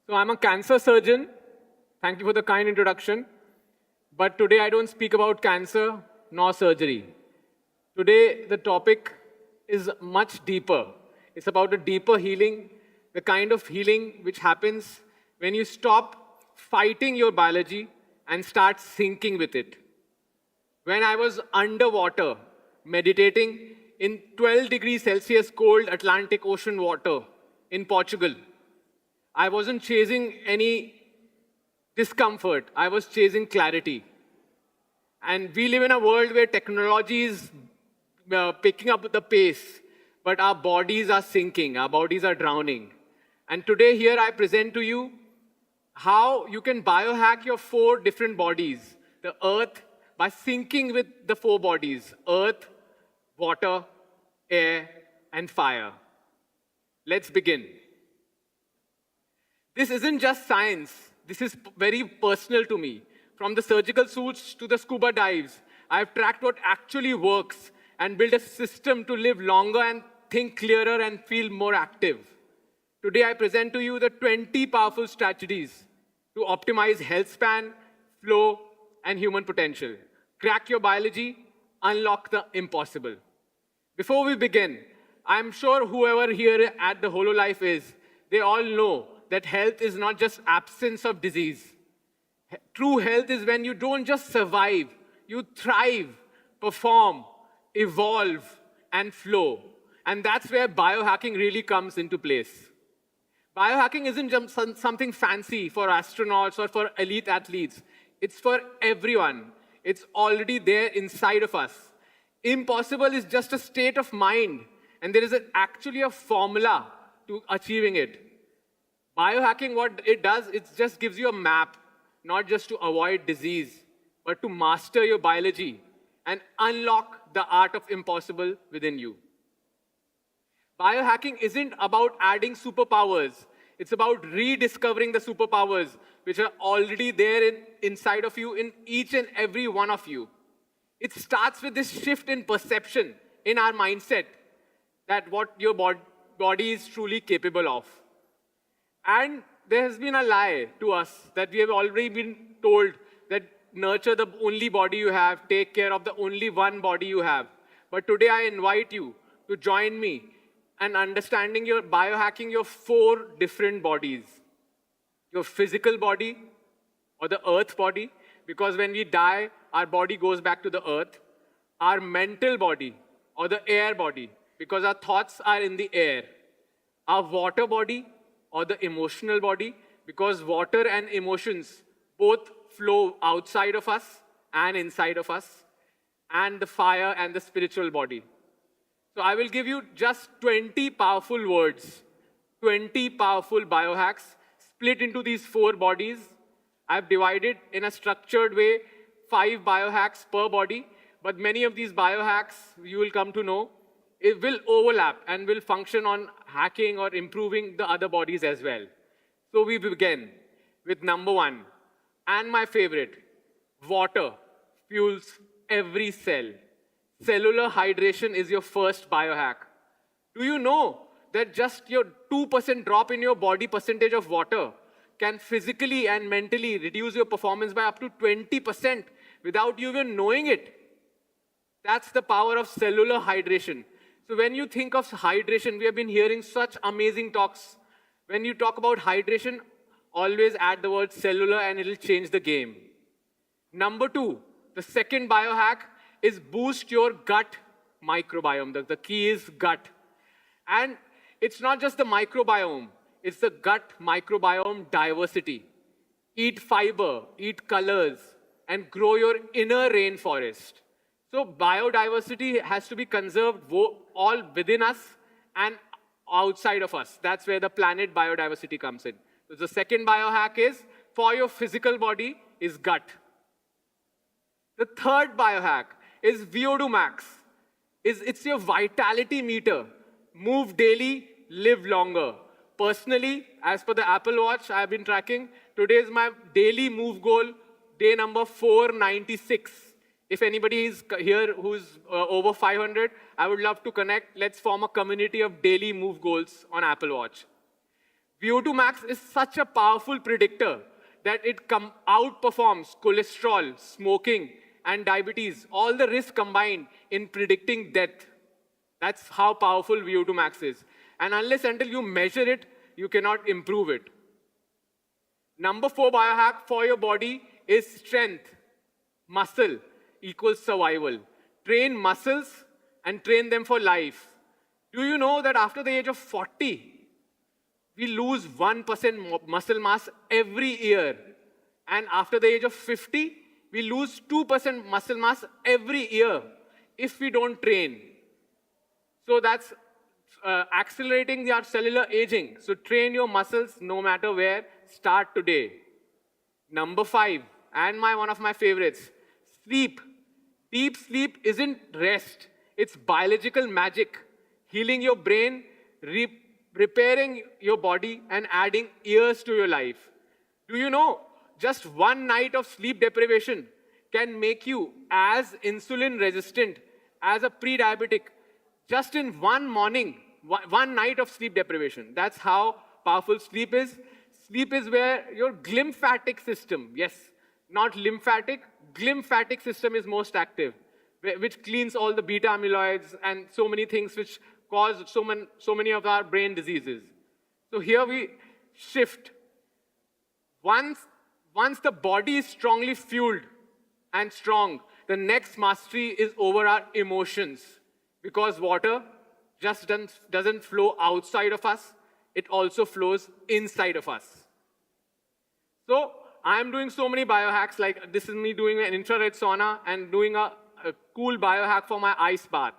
So I'm a cancer surgeon. Thank you for the kind introduction. But today I don't speak about cancer nor surgery. Today the topic is much deeper. It's about a deeper healing, the kind of healing which happens when you stop fighting your biology and start syncing with it. When I was underwater, meditating in 12 degrees Celsius cold Atlantic Ocean water in Portugal, I wasn't chasing any discomfort, I was chasing clarity. And we live in a world where technology is picking up the pace, but our bodies are sinking, our bodies are drowning. And today, here I present to you how you can biohack your 4 different bodies. The earth, by syncing with the 4 bodies: earth, water, air, and fire. Let's begin. This isn't just science, this is very personal to me. From the surgical suits to the scuba dives, I've tracked what actually works and built a system to live longer and think clearer and feel more active. Today, I present to you the 20 powerful strategies to optimize health span, flow, and human potential. Crack your biology, unlock the impossible. Before we begin, I'm sure whoever here at the Hololife is, they all know that health is not just absence of disease. True health is when you don't just survive, you thrive, perform, evolve, and flow. And that's where biohacking really comes into place. Biohacking isn't just something fancy for astronauts or for elite athletes. It's for everyone. It's already there inside of us. Impossible is just a state of mind, and there is actually a formula to achieving it. Biohacking, what it does, it just gives you a map, not just to avoid disease, but to master your biology and unlock the art of impossible within you. Biohacking isn't about adding superpowers. It's about rediscovering the superpowers which are already there inside of you, in each and every one of you. It starts with this shift in perception, in our mindset, that what your body is truly capable of. And there has been a lie to us that we have already been told that nurture the only body you have, take care of the only one body you have. But today I invite you to join me in understanding your biohacking your 4 different bodies. Your physical body, or the earth body, because when we die, our body goes back to the earth. Our mental body, or the air body, because our thoughts are in the air. Our water body, or the emotional body, because water and emotions both flow outside of us and inside of us. And the fire and the spiritual body. So I will give you just 20 powerful words, 20 powerful biohacks split into these 4 bodies. I've divided in a structured way 5 biohacks per body, but many of these biohacks, you will come to know, it will overlap and will function on hacking or improving the other bodies as well. So we begin with number 1, and my favorite: water fuels every cell. Cellular hydration is your first biohack. Do you know that just your 2% drop in your body percentage of water can physically and mentally reduce your performance by up to 20% without you even knowing it? That's the power of cellular hydration. So when you think of hydration, we have been hearing such amazing talks. When you talk about hydration, always add the word cellular and it'll change the game. Number 2, the second biohack is boost your gut microbiome. The key is gut. And it's not just the microbiome, it's the gut microbiome diversity. Eat fiber, eat colors, and grow your inner rainforest. So biodiversity has to be conserved all within us and outside of us. That's where the planet biodiversity comes in. So the second biohack is, for your physical body, is gut. The third biohack is VO2 max. It's your vitality meter. Move daily, live longer. Personally, as per the Apple Watch I've been tracking, today is my daily move goal, day number 496. If anybody is here who's over 500, I would love to connect. Let's form a community of daily move goals on Apple Watch. VO2 max is such a powerful predictor that it outperforms cholesterol, smoking, and diabetes, all the risks combined in predicting death. That's how powerful VO2 max is. And unless until you measure it, you cannot improve it. Number 4 biohack for your body is strength. Muscle equals survival. Train muscles and train them for life. Do you know that after the age of 40, we lose 1% muscle mass every year? And after the age of 50, we lose 2% muscle mass every year if we don't train. So that's accelerating our cellular aging. So train your muscles no matter where. Start today. Number 5, and one of my favorites, sleep. Deep sleep isn't rest. It's biological magic. Healing your brain, repairing your body, and adding years to your life. Do you know, just one night of sleep deprivation can make you as insulin resistant as a pre-diabetic just in one morning, one night of sleep deprivation. That's how powerful sleep is. Sleep is where your glymphatic system, yes, not lymphatic, glymphatic system is most active, which cleans all the beta amyloids and so many things which cause so many of our brain diseases. So here we shift. Once the body is strongly fueled and strong, the next mastery is over our emotions. Because water just doesn't flow outside of us, it also flows inside of us. So I'm doing so many biohacks, like this is me doing an infrared sauna and doing a cool biohack for my ice bath.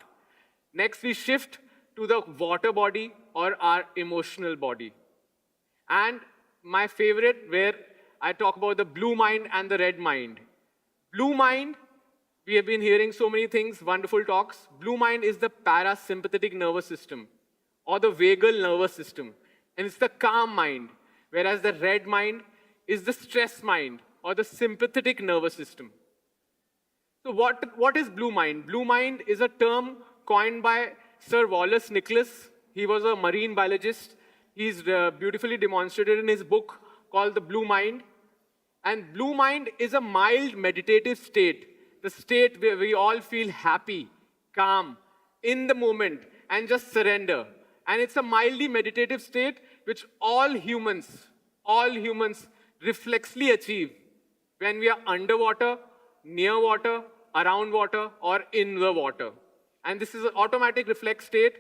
Next we shift to the water body or our emotional body. And my favorite, where I talk about the blue mind and the red mind. Blue mind, we have been hearing so many things, wonderful talks. Blue mind is the parasympathetic nervous system or the vagal nervous system. And it's the calm mind. Whereas the red mind is the stress mind or the sympathetic nervous system. So what is blue mind? Blue mind is a term coined by Sir Wallace Nicholas. He was a marine biologist. He's beautifully demonstrated in his book called The Blue Mind. And blue mind is a mild meditative state. The state where we all feel happy, calm, in the moment, and just surrender. And it's a mildly meditative state which all humans reflexly achieve when we are underwater, near water, around water, or in the water. And this is an automatic reflex state.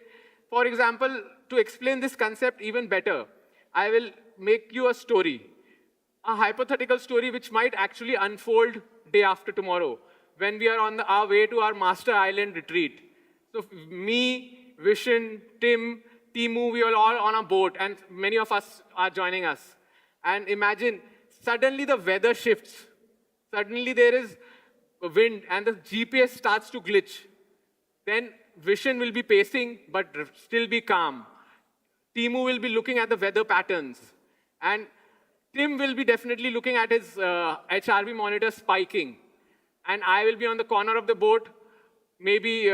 For example, to explain this concept even better, I will make you a story, a hypothetical story which might actually unfold day after tomorrow, when we are on our way to our Master Island retreat. So me, Vishen, Tim, Timu, we are all on a boat, and many of us are joining us. And imagine, suddenly the weather shifts. Suddenly there is a wind, and the GPS starts to glitch. Then Vishen will be pacing, but still be calm. Timu will be looking at the weather patterns. And Tim will be definitely looking at his HRV monitor spiking. And I will be on the corner of the boat, maybe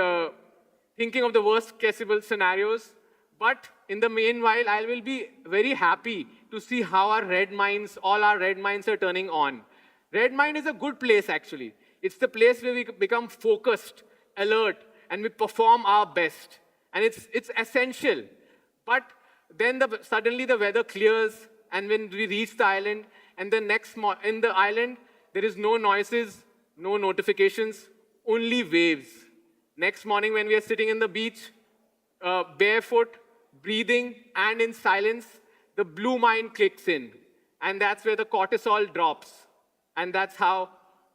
thinking of the worst possible scenarios. But in the meanwhile, I will be very happy to see how all our red minds are turning on. Red mind is a good place, actually. It's the place where we become focused, alert, and we perform our best. And it's essential. But then suddenly the weather clears, and when we reach the island, and in the island, there is no noises, no notifications, only waves. Next morning when we are sitting in the beach, barefoot, breathing, and in silence, the blue mind kicks in. And that's where the cortisol drops. And that's how,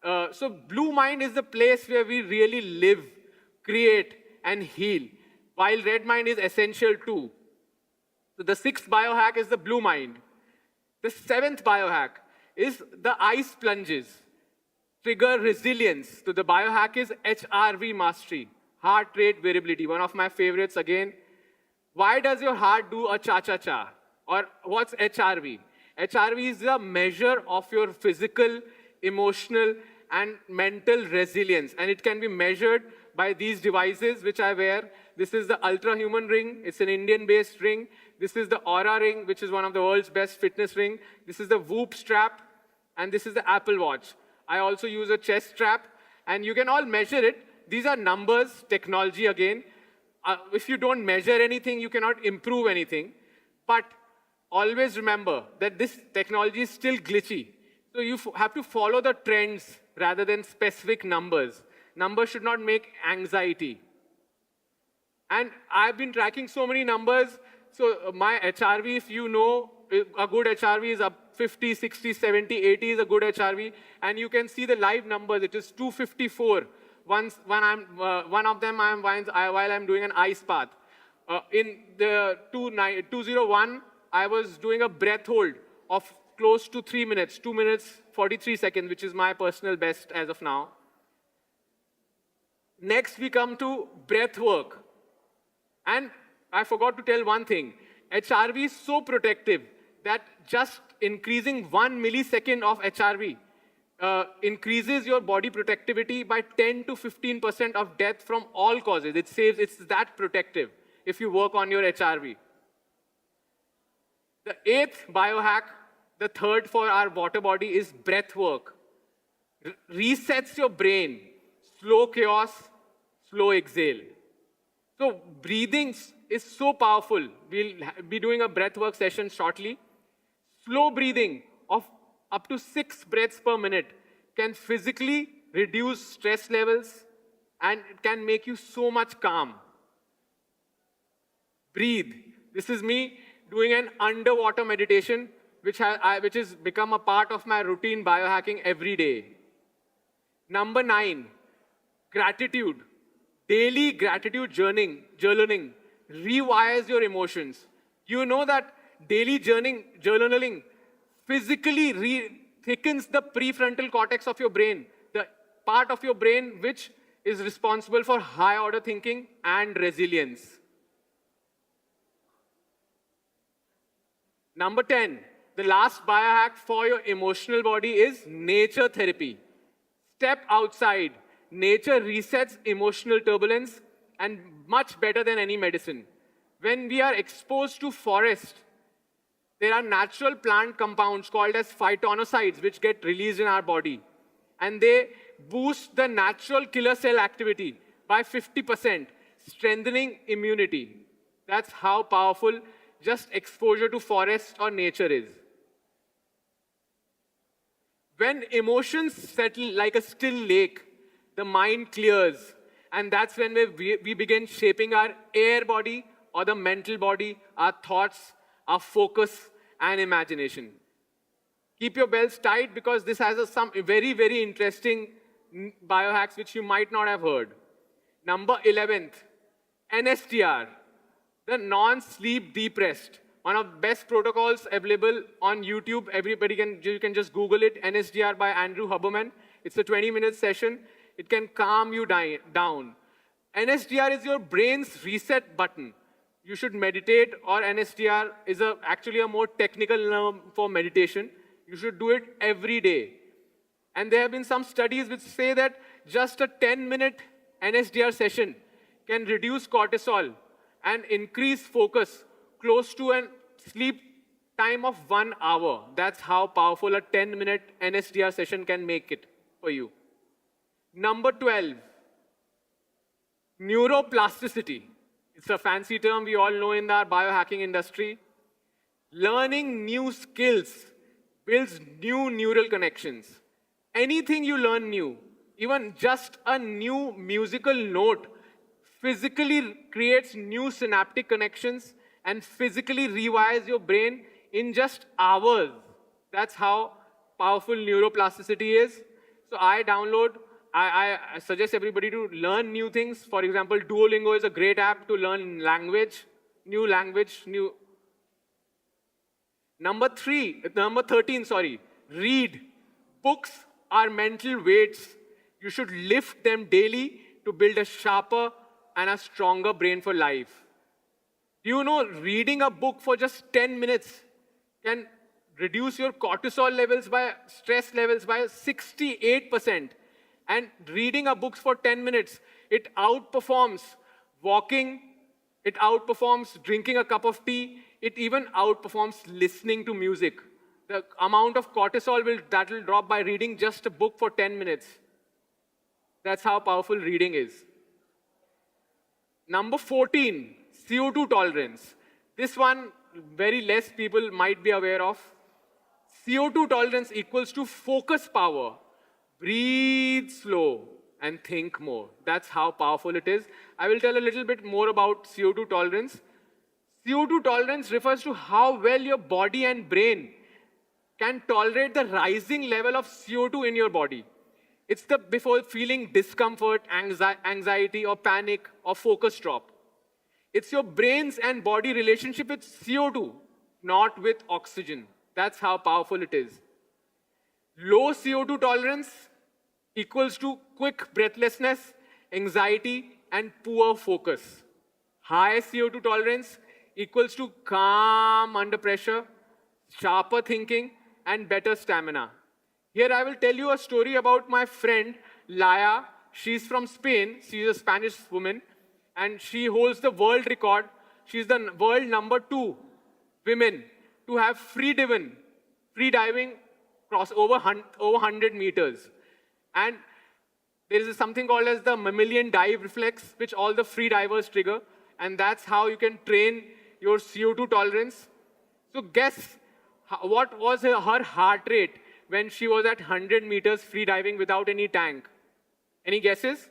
so blue mind is the place where we really live, create, and heal, while red mind is essential too. So the 6th biohack is the blue mind. The 7th biohack is the ice plunges. Trigger resilience. So the biohack is HRV mastery, heart rate variability, one of my favorites again. Why does your heart do a cha-cha-cha? Or what's HRV? HRV is the measure of your physical, emotional, and mental resilience. And it can be measured by these devices which I wear. This is the Ultra Human ring. It's an Indian-based ring This is the Aura ring, which is one of the world's best fitness ring. This is the Whoop strap, and this is the Apple Watch. I also use a chest strap, and you can all measure it. These are numbers, technology again. If you don't measure anything, you cannot improve anything. But always remember that this technology is still glitchy. So you have to follow the trends rather than specific numbers. Numbers should not make anxiety. And I've been tracking so many numbers. So my HRV, if you know, a good HRV is up 50, 60, 70, 80 is a good HRV. And you can see the live numbers. It is 254. One of them while I'm doing an ice bath. In the 201, I was doing a breath hold of close to 3 minutes, 2 minutes, 43 seconds, which is my personal best as of now. Next, we come to breath work. And I forgot to tell one thing. HRV is so protective that just increasing 1 millisecond of HRV increases your body protectivity by 10 to 15% of death from all causes. It's that protective if you work on your HRV. The 8th biohack, the 3rd for our water body, is breath work. Resets your brain. Slow chaos, slow exhale. So breathing is so powerful. We'll be doing a breath work session shortly. Slow breathing of up to 6 breaths per minute can physically reduce stress levels and it can make you so much calm. Breathe. This is me doing an underwater meditation, which has become a part of my routine biohacking every day. Number 9, gratitude. Daily gratitude journaling rewires your emotions. You know that daily journaling physically thickens the prefrontal cortex of your brain, the part of your brain which is responsible for high order thinking and resilience. Number 10, the last biohack for your emotional body is nature therapy. Step outside. Nature resets emotional turbulence and much better than any medicine. When we are exposed to forest, there are natural plant compounds called as phytonocides which get released in our body. And they boost the natural killer cell activity by 50%, strengthening immunity. That's how powerful just exposure to forest or nature is. When emotions settle like a still lake, the mind clears. And that's when we begin shaping our air body or the mental body, our thoughts, our focus, and imagination. Keep your belts tight because this has some very, very interesting biohacks which you might not have heard. Number 11th, NSDR, the non-sleep deep rest. One of the best protocols available on YouTube. You can just Google it, NSDR by Andrew Huberman. It's a 20-minute session. It can calm you down. NSDR is your brain's reset button. You should meditate, or NSDR is actually a more technical term for meditation. You should do it every day. And there have been some studies which say that just a 10-minute NSDR session can reduce cortisol and increase focus close to a sleep time of 1 hour. That's how powerful a 10-minute NSDR session can make it for you. Number 12, neuroplasticity. It's a fancy term we all know in the biohacking industry. Learning new skills builds new neural connections. Anything you learn new, even just a new musical note, physically creates new synaptic connections and physically rewires your brain in just hours. That's how powerful neuroplasticity is. So I suggest everybody to learn new things. For example, Duolingo is a great app to learn new language. Number 13, read. Books are mental weights. You should lift them daily to build a sharper and a stronger brain for life. Do you know reading a book for just 10 minutes can reduce your cortisol levels stress levels by 68%? And reading a book for 10 minutes, it outperforms walking, it outperforms drinking a cup of tea, It even outperforms listening to music. The amount of cortisol that will drop by reading just a book for 10 minutes. That's how powerful reading is. Number 14, CO2 tolerance. This one, very less people might be aware of. CO2 tolerance equals to focus power. Breathe slow and think more. That's how powerful it is. I will tell a little bit more about CO2 tolerance. CO2 tolerance refers to how well your body and brain can tolerate the rising level of CO2 in your body. It's the before feeling discomfort, anxiety, or panic, or focus drop. It's your brain's and body relationship with CO2, not with oxygen. That's how powerful it is. Low CO2 tolerance equals to quick breathlessness, anxiety, and poor focus. High CO2 tolerance equals to calm under pressure, sharper thinking, and better stamina. Here I will tell you a story about my friend, Laia. She's from Spain. She's a Spanish woman, and she holds the world record. She's the world number 2 women to have free diving cross over 100 meters. And there is something called as the mammalian dive reflex, which all the free divers trigger. And that's how you can train your CO2 tolerance. So guess what was her heart rate when she was at 100 meters free diving without any tank? Any guesses?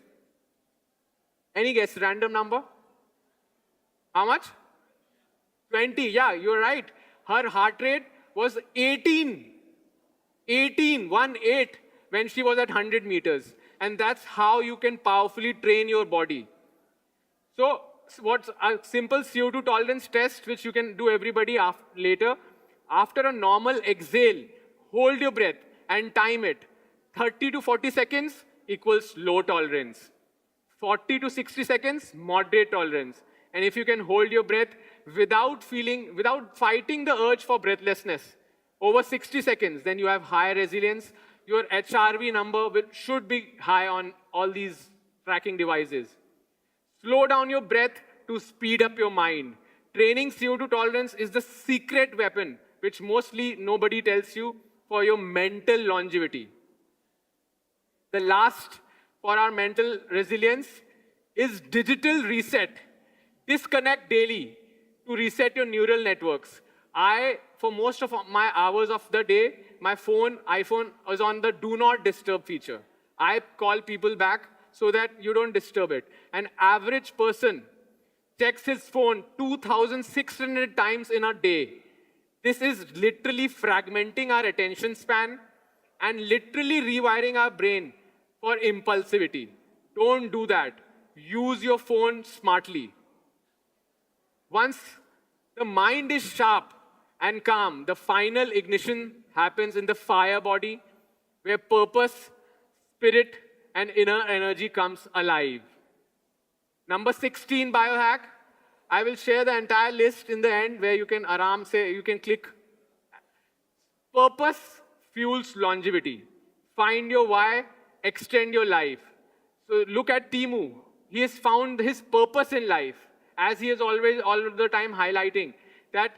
Any guess? Random number? How much? 20. Yeah, you're right. Her heart rate was 18. 18, 1-8, when she was at 100 meters. And that's how you can powerfully train your body. So what's a simple CO2 tolerance test, which you can do everybody later. After a normal exhale, hold your breath and time it. 30 to 40 seconds equals low tolerance. 40 to 60 seconds, moderate tolerance. And if you can hold your breath without fighting the urge for breathlessness, over 60 seconds, then you have high resilience. Your HRV number should be high on all these tracking devices. Slow down your breath to speed up your mind. Training CO2 tolerance is the secret weapon, which mostly nobody tells you, for your mental longevity. The last for our mental resilience is digital reset. Disconnect daily to reset your neural networks. For most of my hours of the day, my iPhone is on the do not disturb feature. I call people back so that you don't disturb it. An average person checks his phone 2,600 times in a day. This is literally fragmenting our attention span and literally rewiring our brain for impulsivity. Don't do that. Use your phone smartly. Once the mind is sharp and calm, the final ignition happens in the fire body, where purpose, spirit, and inner energy comes alive. Number 16 biohack. I will share the entire list in the end, where you can you can click. Purpose fuels longevity. Find your why, extend your life. So look at Timu. He has found his purpose in life, as he is always all the time highlighting that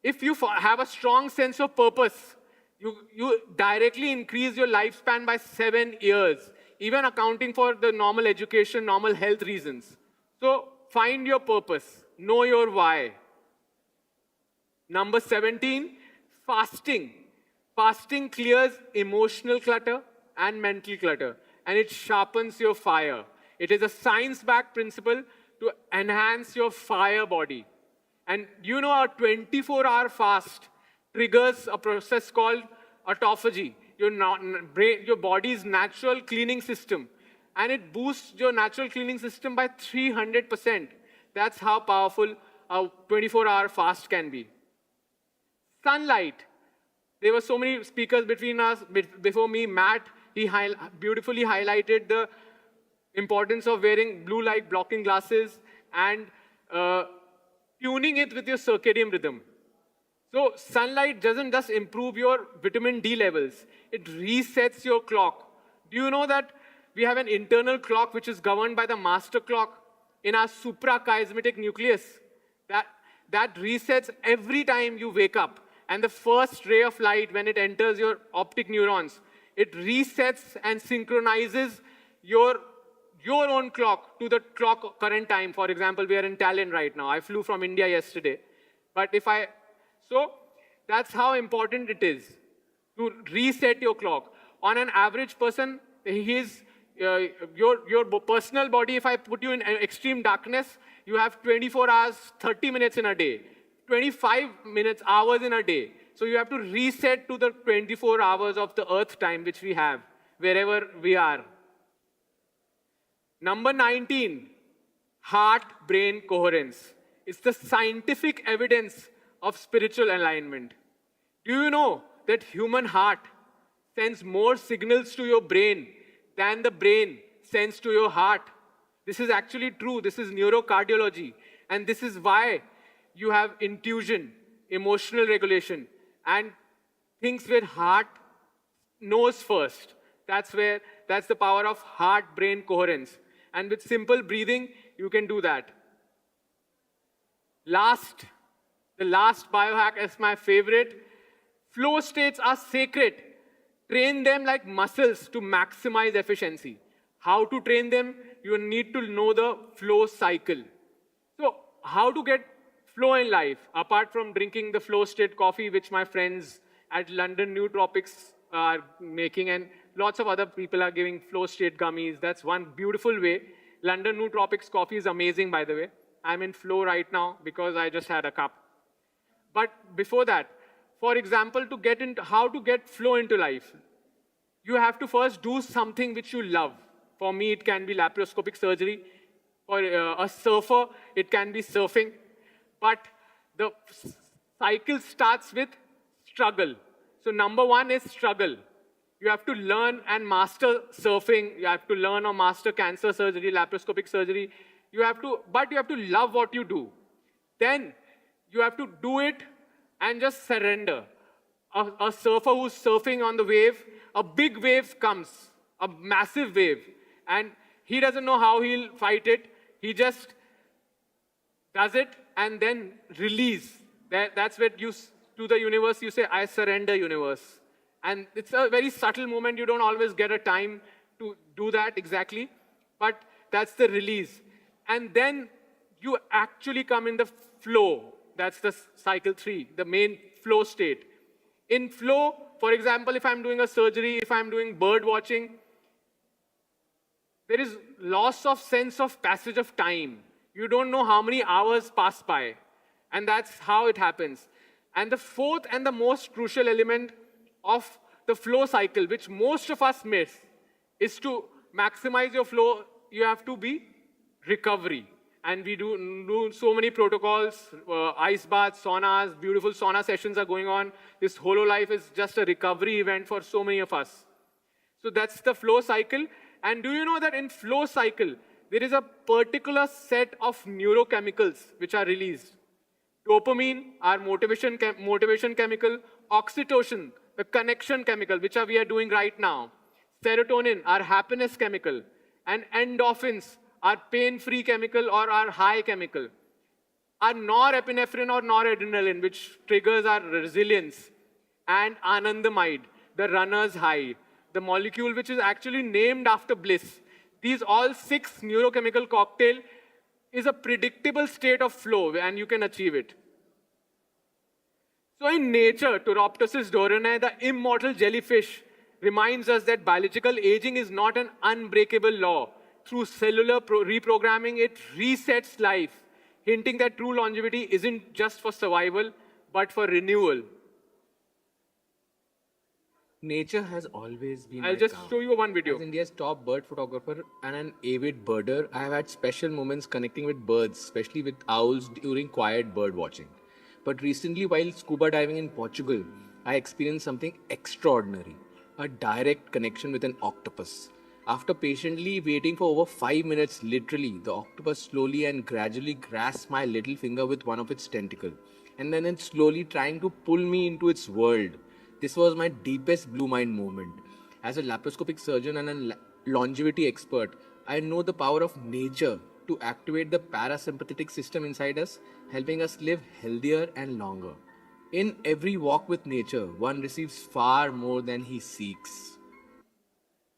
if you have a strong sense of purpose, you directly increase your lifespan by 7 years, even accounting for the normal education, normal health reasons. So find your purpose. Know your why. Number 17, fasting. Fasting clears emotional clutter and mental clutter, and it sharpens your fire. It is a science-backed principle to enhance your fire body. And you know, a 24-hour fast triggers a process called autophagy, your body's natural cleaning system. And it boosts your natural cleaning system by 300%. That's how powerful a 24-hour fast can be. Sunlight. There were so many speakers before me. Matt, he beautifully highlighted the importance of wearing blue light blocking glasses and tuning it with your circadian rhythm. So sunlight doesn't just improve your vitamin D levels, it resets your clock. Do you know that we have an internal clock which is governed by the master clock in our suprachiasmatic nucleus? that resets every time you wake up. And the first ray of light, when it enters your optic neurons, it resets and synchronizes your own clock to the clock current time. For example, we are in Tallinn right now. I flew from India yesterday. But so that's how important it is to reset your clock. On an average person, your personal body, if I put you in extreme darkness, you have 24 hours, 30 minutes in a day, 25 minutes, hours in a day. So you have to reset to the 24 hours of the earth time which we have, wherever we are. Number 19, heart-brain coherence. It's the scientific evidence of spiritual alignment. Do you know that human heart sends more signals to your brain than the brain sends to your heart? This is actually true. This is neurocardiology. And this is why you have intuition, emotional regulation, and things where heart knows first. That's the power of heart-brain coherence. And with simple breathing, you can do that. The last biohack is my favorite. Flow states are sacred. Train them like muscles to maximize efficiency. How to train them? You need to know the flow cycle. So, how to get flow in life? Apart from drinking the flow state coffee, which my friends at London Nootropics are making, and lots of other people are giving flow state gummies. That's one beautiful way. London Nootropics coffee is amazing, by the way. I'm in flow right now because I just had a cup. But before that, for example, how to get flow into life, you have to first do something which you love. For me, it can be laparoscopic surgery. For a surfer, it can be surfing. But the cycle starts with struggle. So number one is struggle. You have to learn and master surfing. You have to learn or master cancer surgery, laparoscopic surgery. But you have to love what you do. Then you have to do it and just surrender. A surfer who's surfing on the wave, a big wave comes, a massive wave, and he doesn't know how he'll fight it. He just does it and then release. That's what to the universe, you say, I surrender, universe. And it's a very subtle moment. You don't always get a time to do that exactly, but that's the release. And then you actually come in the flow. That's the cycle 3, the main flow state. In flow, for example, if I'm doing a surgery, if I'm doing bird watching, there is loss of sense of passage of time. You don't know how many hours pass by. And that's how it happens. And the fourth and the most crucial element of the flow cycle, which most of us miss, is to maximize your flow, you have to be recovery. And we do so many protocols, ice baths, saunas, beautiful sauna sessions are going on. This Hololife is just a recovery event for so many of us. So that's the flow cycle. And do you know that in flow cycle, there is a particular set of neurochemicals which are released? Dopamine, our motivation chemical. Oxytocin, the connection chemical, which we are doing right now. Serotonin, our happiness chemical. And endorphins, our pain-free chemical or our high chemical. Our norepinephrine or noradrenaline, which triggers our resilience. And anandamide, the runner's high, the molecule which is actually named after bliss. These all 6 neurochemical cocktail is a predictable state of flow, and you can achieve it. So in nature, Turoptosis dohrinae, the immortal jellyfish, reminds us that biological aging is not an unbreakable law. Through cellular reprogramming, it resets life, hinting that true longevity isn't just for survival, but for renewal. Nature has always been I'll just show you one video. As India's top bird photographer and an avid birder, I have had special moments connecting with birds, especially with owls during quiet bird watching. But recently, while scuba diving in Portugal, I experienced something extraordinary. A direct connection with an octopus. After patiently waiting for over 5 minutes, literally, the octopus slowly and gradually grasped my little finger with one of its tentacles, and then it slowly trying to pull me into its world. This was my deepest blue mind moment. As a laparoscopic surgeon and a longevity expert, I know the power of nature to activate the parasympathetic system inside us, helping us live healthier and longer. In every walk with nature, one receives far more than he seeks.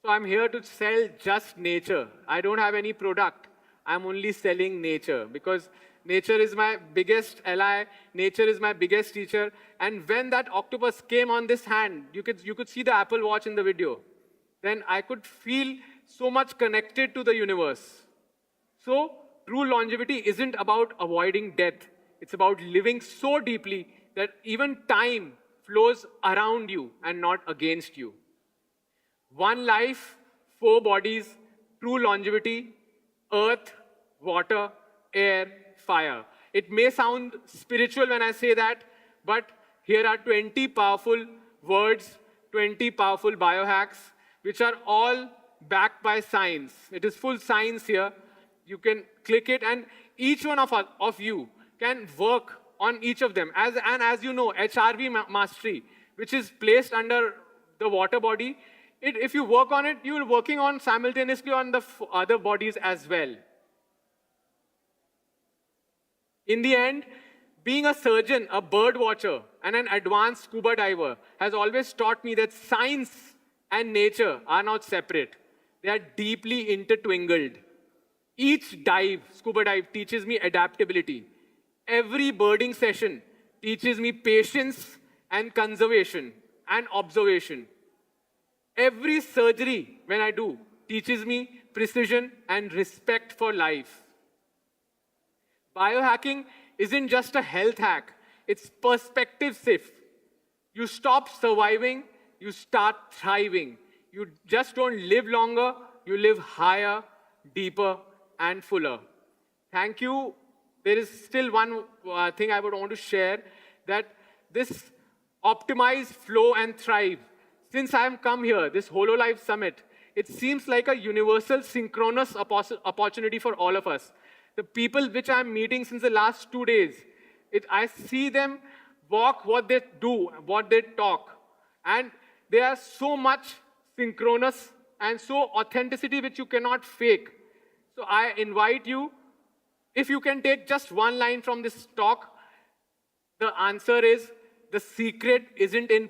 So I'm here to sell just nature. I don't have any product. I'm only selling nature because nature is my biggest ally. Nature is my biggest teacher. And when that octopus came on this hand, you could see the Apple Watch in the video. Then I could feel so much connected to the universe. So true longevity isn't about avoiding death. It's about living so deeply that even time flows around you and not against you. One life, four bodies, true longevity, earth, water, air, fire. It may sound spiritual when I say that, but here are 20 powerful words, 20 powerful biohacks, which are all backed by science. It is full science here. You can click it, and each one of you can work on each of them. As you know, HRV mastery, which is placed under the water body, if you work on it, you're working on simultaneously on the other bodies as well. In the end, being a surgeon, a bird watcher, and an advanced scuba diver has always taught me that science and nature are not separate. They are deeply intertwined. Each scuba dive, teaches me adaptability. Every birding session teaches me patience and conservation and observation. Every surgery, when I do, teaches me precision and respect for life. Biohacking isn't just a health hack, it's perspective shift. You stop surviving, you start thriving. You just don't live longer, you live higher, deeper, and fuller. Thank you. There is still one thing I would want to share, that this optimize, flow, and thrive. Since I have come here, this Hololife Summit, it seems like a universal synchronous opportunity for all of us. The people which I'm meeting since the last 2 days, I see them walk what they do, what they talk. And they are so much synchronous and so authenticity which you cannot fake. So I invite you, if you can take just one line from this talk, the answer is, the secret isn't in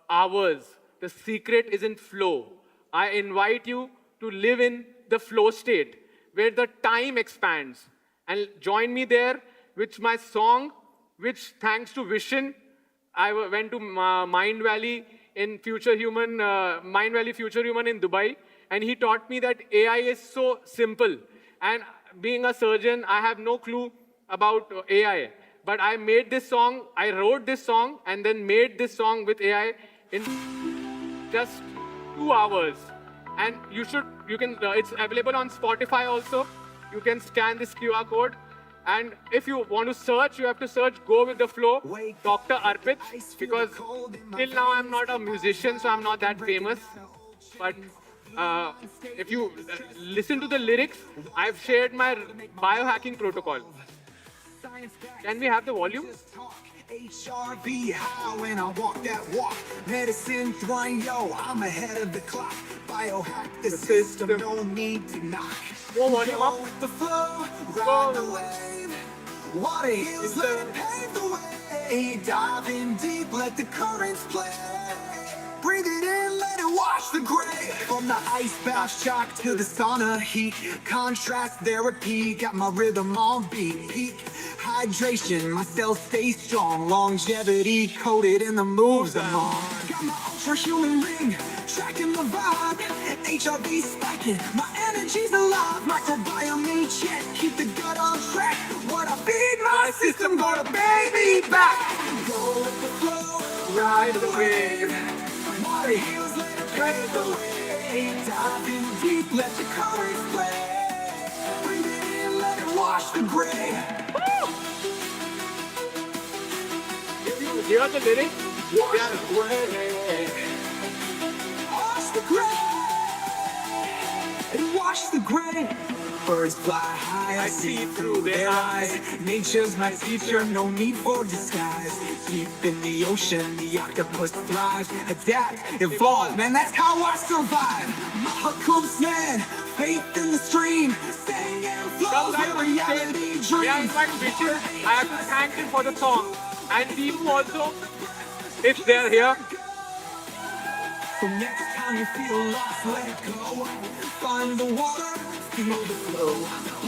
hours. The secret is in flow. I invite you to live in the flow state, where the time expands. And join me there with my song, which thanks to Vision, I went to Mind Valley Future Human in Dubai, and he taught me that AI is so simple. And being a surgeon, I have no clue about AI. But I made this song, I wrote this song, and then made this song with AI in just 2 hours. And it's available on Spotify also. You can scan this QR code. And if you want to search, you have to search Go With The Flow, Dr. Arpit, because till now I'm not a musician, so I'm not that famous. But if you listen to the lyrics, I've shared my biohacking protocol. Can we have the volume? HRV high when I walk that walk. Medicine throwing, yo, I'm ahead of the clock. Biohack the system, no need to knock. More volume up. Go with the flow, ride the wave. Water heals, let it pave the way. Dive in deep, let the currents play. Breathe it in, let it wash the gray. From the ice bath shock to the sauna heat. Contrast therapy, got my rhythm on beat. Peak hydration, my cells stay strong. Longevity coated in the moves I'm on. Got my ultra human ring, tracking the vibe. HRV spiking, my energy's alive. Microbiome in check, keep the gut on track. What I feed my system, gonna pay me back. Go with the flow, ride the wave. Water heals, let it pave the way. Dive in deep, let the currents play. Breathe it in, let it wash the gray. If you hear the lyrics, Wash the gray. Wash the gray. And wash the gray. Birds fly high, I see through their eyes. Nature's my teacher, no need for disguise. Deep in the ocean, the octopus thrives. Adapt, evolve, man, that's how I survive. Mahakums, man, faith in the stream, staying in flow, Come guys your on reality stage. May I dreams. invite Vishal? I have to thank him for the song. And Deepu also, if they're here. So next time you feel lost, let go. Find the water, feel the flow.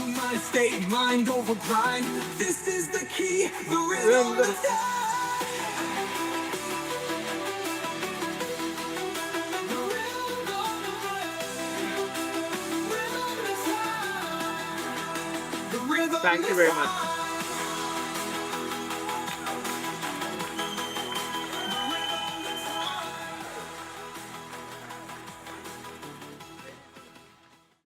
Mind state, mind over grind. This is the key, the rhythm of time. Thank you very much.